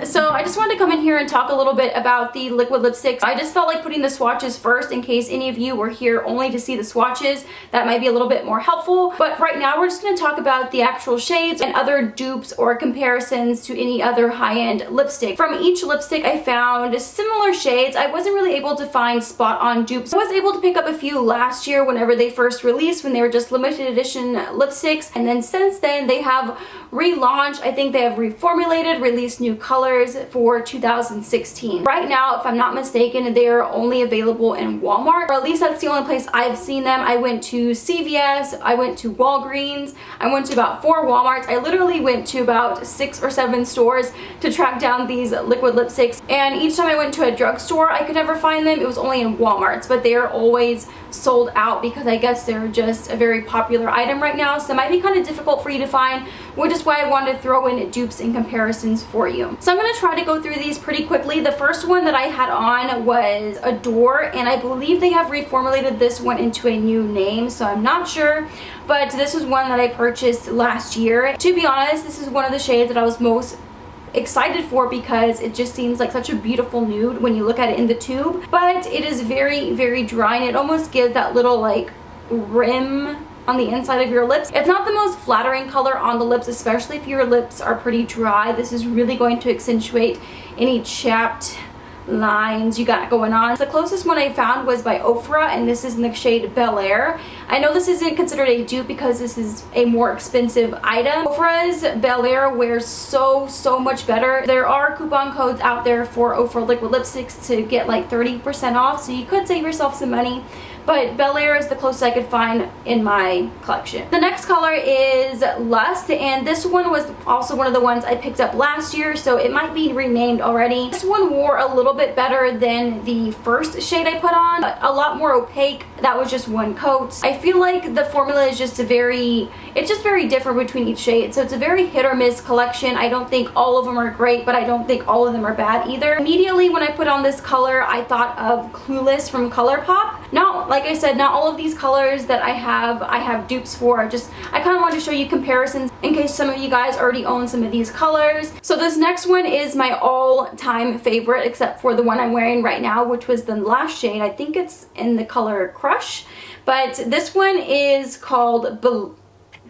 So I just wanted to come in here and talk a little bit about the liquid lipsticks. I just felt like putting the swatches first in case any of you were here only to see the swatches. That might be a little bit more helpful. But right now we're just going to talk about the actual shades and other dupes or comparisons to any other high-end lipstick. From each lipstick I found similar shades. I wasn't really able to find spot-on dupes. I was able to pick up a few last year whenever they first released, when they were just limited edition lipsticks, and then since then they have relaunched. I think they have reformulated, released new colors for 2016. Right now, if I'm not mistaken, they are only available in Walmart, or at least that's the only place I've seen them. I went to CVS, I went to Walgreens, I went to about 4 Walmarts. I literally went to about 6 or 7 stores to track down these liquid lipsticks, and each time I went to a drugstore I could never find them. It was only in Walmarts, but they are always sold out because I guess they're just a very popular item right now, so it might be kind of difficult for you to find, which is why I wanted to throw in dupes and comparisons for you. So I'm going to try to go through these pretty quickly. The first one that I had on was Adore, and I believe they have reformulated this one into a new name, so I'm not sure, but this was one that I purchased last year. To be honest, this is one of the shades that I was most excited for because it just seems like such a beautiful nude when you look at it in the tube, but it is very, very dry, and it almost gives that little like rim on the inside of your lips. It's not the most flattering color on the lips, especially if your lips are pretty dry. This is really going to accentuate any chapped lines you got going on. The closest one I found was by OFRA, and this is in the shade Bel Air. I know this isn't considered a dupe because this is a more expensive item. OFRA's Bel Air wears so much better. There are coupon codes out there for OFRA liquid lipsticks to get like 30% off, so you could save yourself some money. But Bel Air is the closest I could find in my collection. The next color is Lust, and this one was also one of the ones I picked up last year, so it might be renamed already. This one wore a little bit better than the first shade I put on. A lot more opaque. That was just one coat. I feel like the formula is just very different between each shade, so it's a very hit or miss collection. I don't think all of them are great, but I don't think all of them are bad either. Immediately when I put on this color, I thought of Clueless from ColourPop. Now, like I said, not all of these colors that I have dupes for. I kind of wanted to show you comparisons in case some of you guys already own some of these colors. So this next one is my all-time favorite, except for the one I'm wearing right now, which was the last shade. I think it's in the color Crush, but this one is called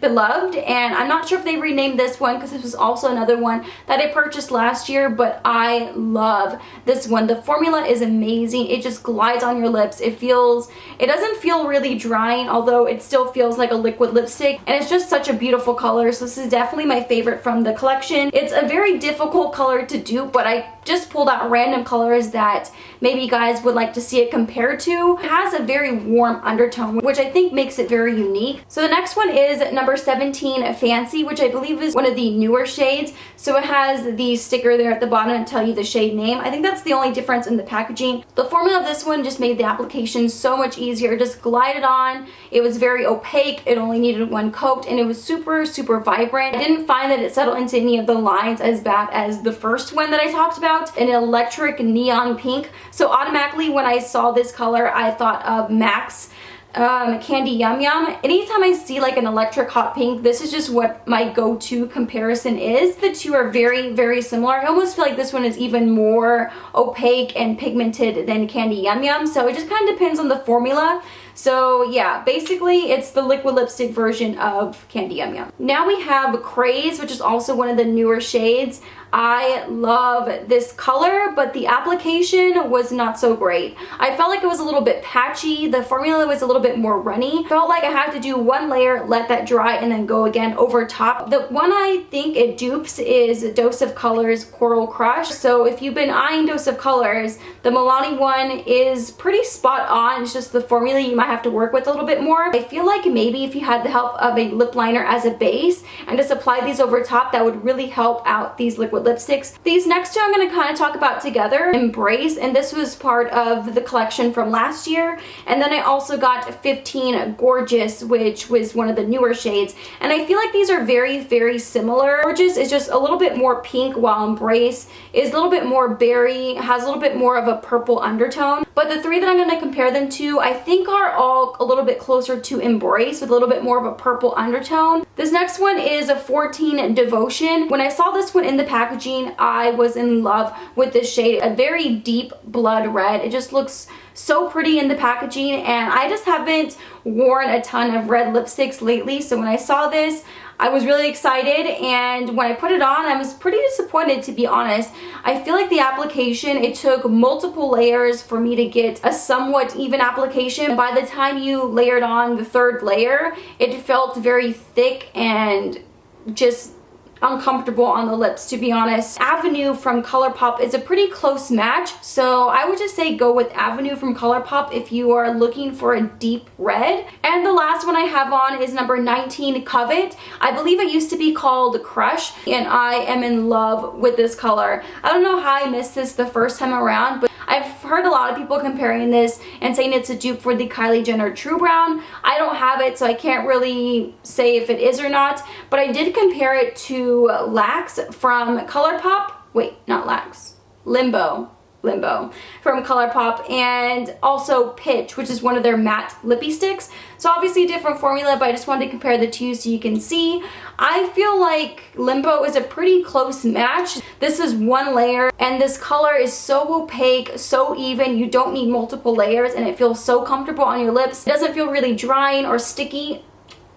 Beloved, and I'm not sure if they renamed this one because this was also another one that I purchased last year, but I love this one. The formula is amazing. It just glides on your lips. It doesn't feel really drying, although it still feels like a liquid lipstick, and it's just such a beautiful color. So this is definitely my favorite from the collection. It's a very difficult color to dupe, but I just pulled out random colors that maybe you guys would like to see it compared to. It has a very warm undertone, which I think makes it very unique. So the next one is number 17, Fancy, which I believe is one of the newer shades. So it has the sticker there at the bottom to tell you the shade name. I think that's the only difference in the packaging. The formula of this one just made the application so much easier. It just glided on. It was very opaque. It only needed one coat, and it was super vibrant. I didn't find that it settled into any of the lines as bad as the first one that I talked about, an electric neon pink. So automatically when I saw this color, I thought of M.A.C. Candy Yum Yum. Anytime I see like an electric hot pink, this is just what my go-to comparison is. The two are very similar. I almost feel like this one is even more opaque and pigmented than Candy Yum Yum, so it just kind of depends on the formula. So yeah, basically it's the liquid lipstick version of Candy Yum Yum. Now we have Craze, which is also one of the newer shades. I love this color, but the application was not so great. I felt like it was a little bit patchy. The formula was a little bit more runny. Felt like I had to do one layer, let that dry, and then go again over top. The one I think it dupes is Dose of Colors Coral Crush. So if you've been eyeing Dose of Colors, the Milani one is pretty spot on. It's just the formula you might have to work with a little bit more. I feel like maybe if you had the help of a lip liner as a base and just apply these over top, that would really help out these liquid lipsticks. These next two I'm going to kind of talk about together. Embrace, and this was part of the collection from last year. And then I also got 15 Gorgeous, which was one of the newer shades. And I feel like these are very similar. Gorgeous is just a little bit more pink, while Embrace is a little bit more berry, has a little bit more of a purple undertone. But the three that I'm going to compare them to, I think are are all a little bit closer to Embrace with a little bit more of a purple undertone. This next one is a 14 Devotion. When I saw this one in the packaging, I was in love with this shade. A very deep blood red. It just looks so pretty in the packaging, and I just haven't worn a ton of red lipsticks lately, so when I saw this, I was really excited, and when I put it on, I was pretty disappointed, to be honest. I feel like the application, it took multiple layers for me to get a somewhat even application. By the time you layered on the third layer, it felt very thick and just uncomfortable on the lips, to be honest. Avenue from ColourPop is a pretty close match, so I would just say go with Avenue from ColourPop if you are looking for a deep red. And the last one I have on is number 19 Covet. I believe it used to be called Crush, and I am in love with this color. I don't know how I missed this the first time around, but I've heard a lot of people comparing this and saying it's a dupe for the Kylie Jenner True Brown. I don't have it, so I can't really say if it is or not, but I did compare it to Lax from ColourPop. Wait, not Lax. Limbo from ColourPop, and also Pitch, which is one of their matte lippy sticks. So obviously a different formula, but I just wanted to compare the two so you can see. I feel like Limbo is a pretty close match. This is one layer, and this color is so opaque, so even. You don't need multiple layers, and it feels so comfortable on your lips. It doesn't feel really drying or sticky,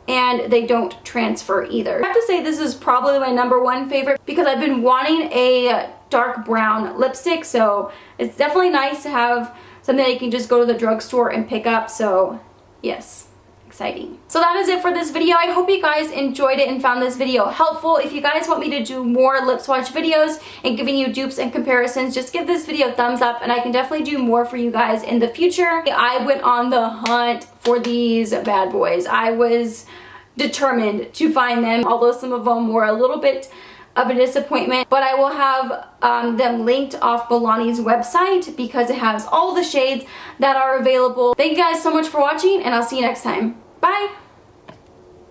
and they don't transfer either. I have to say this is probably my #1 favorite because I've been wanting a dark brown lipstick, so it's definitely nice to have something that you can just go to the drugstore and pick up. So yes, exciting. So that is it for this video. I hope you guys enjoyed it and found this video helpful. If you guys want me to do more lip swatch videos and giving you dupes and comparisons, just give this video a thumbs up, and I can definitely do more for you guys in the future. I went on the hunt for these bad boys. I was determined to find them, although some of them were a little bit of a disappointment, but I will have them linked off Milani's website because it has all the shades that are available. Thank you guys so much for watching, and I'll see you next time. Bye!